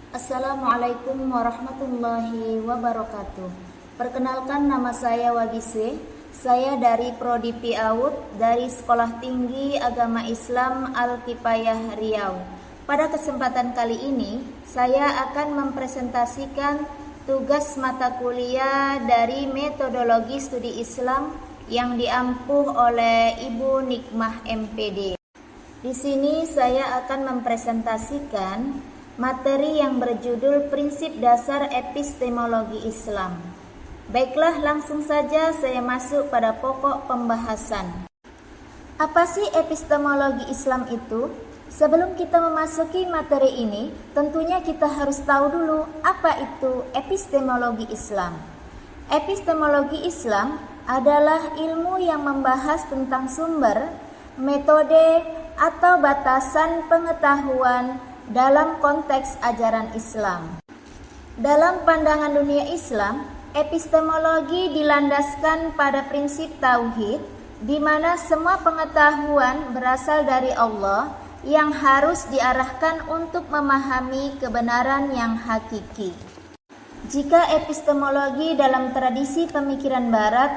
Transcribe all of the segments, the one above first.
Assalamualaikum warahmatullahi wabarakatuh. Perkenalkan, nama saya Wagise. Saya dari Prodi PAUD dari Sekolah Tinggi Agama Islam Al-Kifayah Riau. Pada kesempatan kali ini, saya akan mempresentasikan tugas mata kuliah dari metodologi studi Islam yang diampuh oleh Ibu Nikmah MPD. Di sini saya akan mempresentasikan materi yang berjudul Prinsip Dasar Epistemologi Islam. Baiklah, langsung saja saya masuk pada pokok pembahasan. Apa sih epistemologi Islam itu? Sebelum kita memasuki materi ini, tentunya kita harus tahu dulu apa itu epistemologi Islam. Epistemologi Islam adalah ilmu yang membahas tentang sumber, metode, atau batasan pengetahuan dalam konteks ajaran Islam. Dalam pandangan dunia Islam, epistemologi dilandaskan pada prinsip tauhid, di mana semua pengetahuan berasal dari Allah yang harus diarahkan untuk memahami kebenaran yang hakiki. Jika epistemologi dalam tradisi pemikiran Barat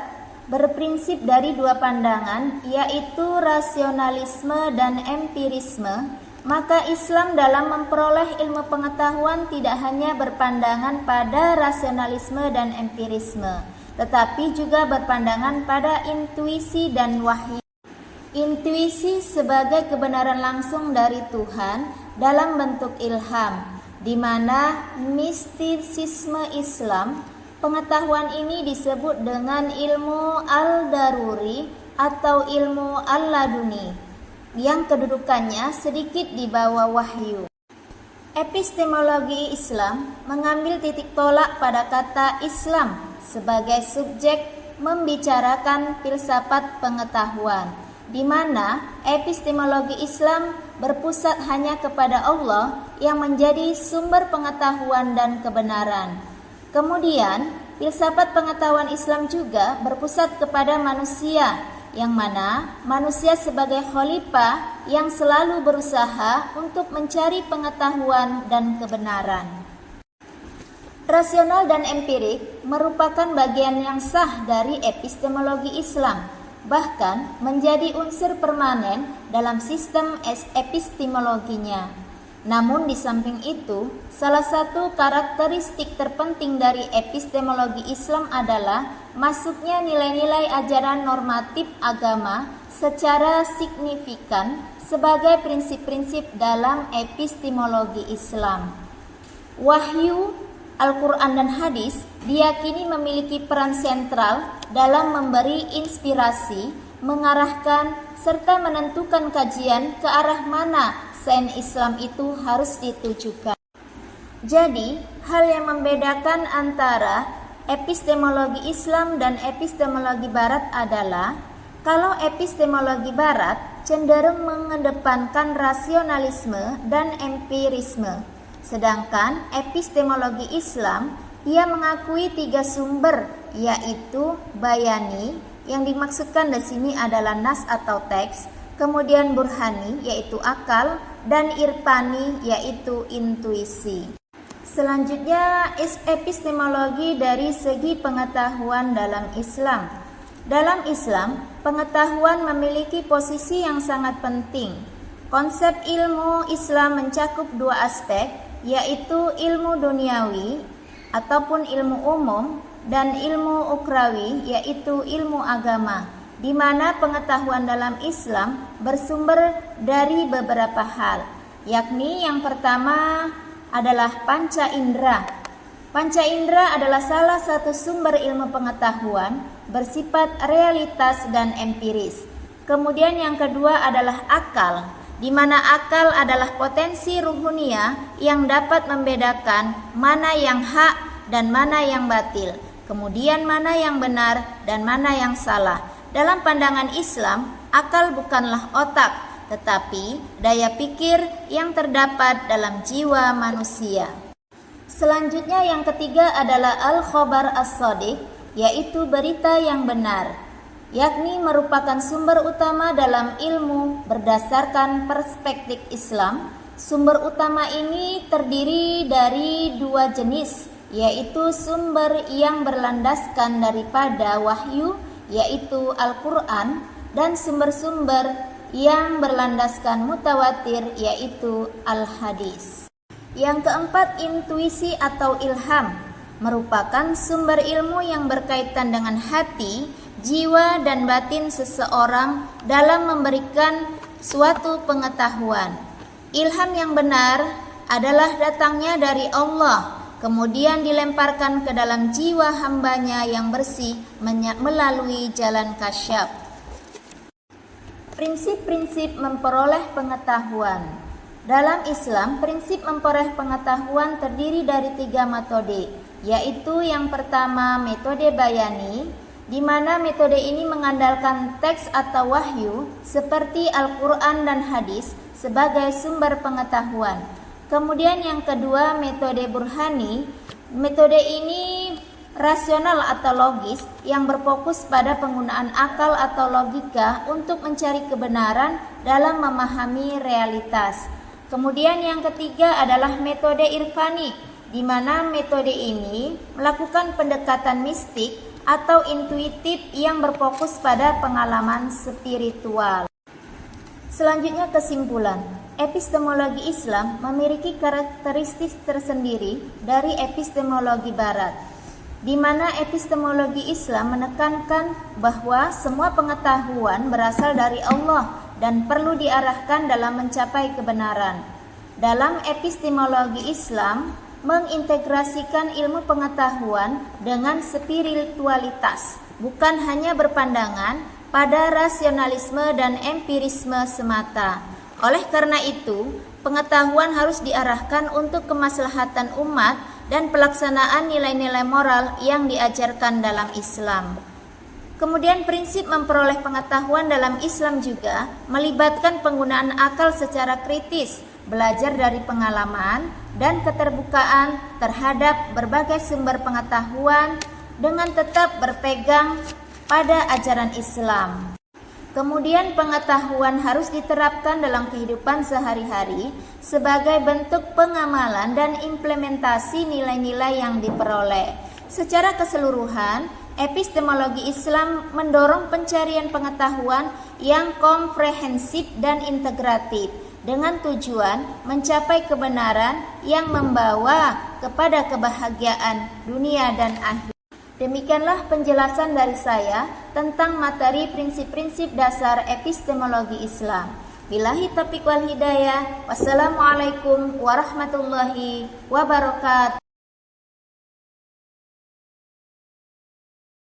berprinsip dari dua pandangan, yaitu rasionalisme dan empirisme, maka Islam dalam memperoleh ilmu pengetahuan tidak hanya berpandangan pada rasionalisme dan empirisme, tetapi juga berpandangan pada intuisi dan wahyu. Intuisi sebagai kebenaran langsung dari Tuhan dalam bentuk ilham, di mana mistisisme Islam, pengetahuan ini disebut dengan ilmu al-daruri atau ilmu al-laduni, yang kedudukannya sedikit di bawah wahyu. Epistemologi Islam mengambil titik tolak pada kata Islam sebagai subjek membicarakan filsafat pengetahuan, di mana epistemologi Islam berpusat hanya kepada Allah yang menjadi sumber pengetahuan dan kebenaran. Kemudian, filsafat pengetahuan Islam juga berpusat kepada manusia, yang mana manusia sebagai khalifah yang selalu berusaha untuk mencari pengetahuan dan kebenaran. Rasional dan empirik merupakan bagian yang sah dari epistemologi Islam, bahkan menjadi unsur permanen dalam sistem epistemologinya. Namun di samping itu, salah satu karakteristik terpenting dari epistemologi Islam adalah masuknya nilai-nilai ajaran normatif agama secara signifikan sebagai prinsip-prinsip dalam epistemologi Islam. Wahyu, Al-Quran dan hadis diyakini memiliki peran sentral dalam memberi inspirasi, mengarahkan, serta menentukan kajian ke arah mana sains Islam itu harus ditujukan. Jadi, hal yang membedakan antara epistemologi Islam dan epistemologi Barat adalah kalau epistemologi Barat cenderung mengedepankan rasionalisme dan empirisme, sedangkan epistemologi Islam ia mengakui tiga sumber, yaitu bayani, yang dimaksudkan di sini adalah nas atau teks, kemudian burhani yaitu akal, dan irfani yaitu intuisi. Selanjutnya, epistemologi dari segi pengetahuan dalam Islam. Dalam Islam, pengetahuan memiliki posisi yang sangat penting. Konsep ilmu Islam mencakup dua aspek, yaitu ilmu duniawi ataupun ilmu umum dan ilmu ukrawi yaitu ilmu agama, di mana pengetahuan dalam Islam bersumber dari beberapa hal, yakni yang pertama adalah panca indera. Panca indera adalah salah satu sumber ilmu pengetahuan bersifat realitas dan empiris. Kemudian yang kedua adalah akal, di mana akal adalah potensi ruhunia yang dapat membedakan mana yang hak dan mana yang batil, kemudian mana yang benar dan mana yang salah. Dalam pandangan Islam, akal bukanlah otak, tetapi daya pikir yang terdapat dalam jiwa manusia. Selanjutnya yang ketiga adalah al-khobar as-shadiq, yaitu berita yang benar, yakni merupakan sumber utama dalam ilmu berdasarkan perspektif Islam. Sumber utama ini terdiri dari dua jenis, yaitu sumber yang berlandaskan daripada wahyu, yaitu Al-Quran, dan sumber-sumber yang berlandaskan mutawatir, yaitu Al-Hadis. Yang keempat, intuisi atau ilham merupakan sumber ilmu yang berkaitan dengan hati, jiwa, dan batin seseorang dalam memberikan suatu pengetahuan. Ilham yang benar adalah datangnya dari Allah, kemudian dilemparkan ke dalam jiwa hambanya yang bersih melalui jalan kasyaf. Prinsip-prinsip memperoleh pengetahuan. Dalam Islam, prinsip memperoleh pengetahuan terdiri dari 3 metode, yaitu yang pertama metode bayani, di mana metode ini mengandalkan teks atau wahyu seperti Al-Quran dan hadis sebagai sumber pengetahuan. Kemudian yang kedua metode burhani. Metode ini rasional atau logis yang berfokus pada penggunaan akal atau logika untuk mencari kebenaran dalam memahami realitas. Kemudian yang ketiga adalah metode irfani, di mana metode ini melakukan pendekatan mistik atau intuitif yang berfokus pada pengalaman spiritual. Selanjutnya kesimpulan. Epistemologi Islam memiliki karakteristik tersendiri dari epistemologi Barat, di mana epistemologi Islam menekankan bahwa semua pengetahuan berasal dari Allah dan perlu diarahkan dalam mencapai kebenaran. Dalam epistemologi Islam mengintegrasikan ilmu pengetahuan dengan spiritualitas, bukan hanya berpandangan pada rasionalisme dan empirisme semata. Oleh karena itu, pengetahuan harus diarahkan untuk kemaslahatan umat dan pelaksanaan nilai-nilai moral yang diajarkan dalam Islam. Kemudian prinsip memperoleh pengetahuan dalam Islam juga melibatkan penggunaan akal secara kritis, belajar dari pengalaman, dan keterbukaan terhadap berbagai sumber pengetahuan dengan tetap berpegang pada ajaran Islam. Kemudian pengetahuan harus diterapkan dalam kehidupan sehari-hari sebagai bentuk pengamalan dan implementasi nilai-nilai yang diperoleh. Secara keseluruhan, epistemologi Islam mendorong pencarian pengetahuan yang komprehensif dan integratif dengan tujuan mencapai kebenaran yang membawa kepada kebahagiaan dunia dan akhirat. Demikianlah penjelasan dari saya tentang materi prinsip-prinsip dasar epistemologi Islam. Billahi taufiq wal hidayah. Wassalamualaikum warahmatullahi wabarakatuh.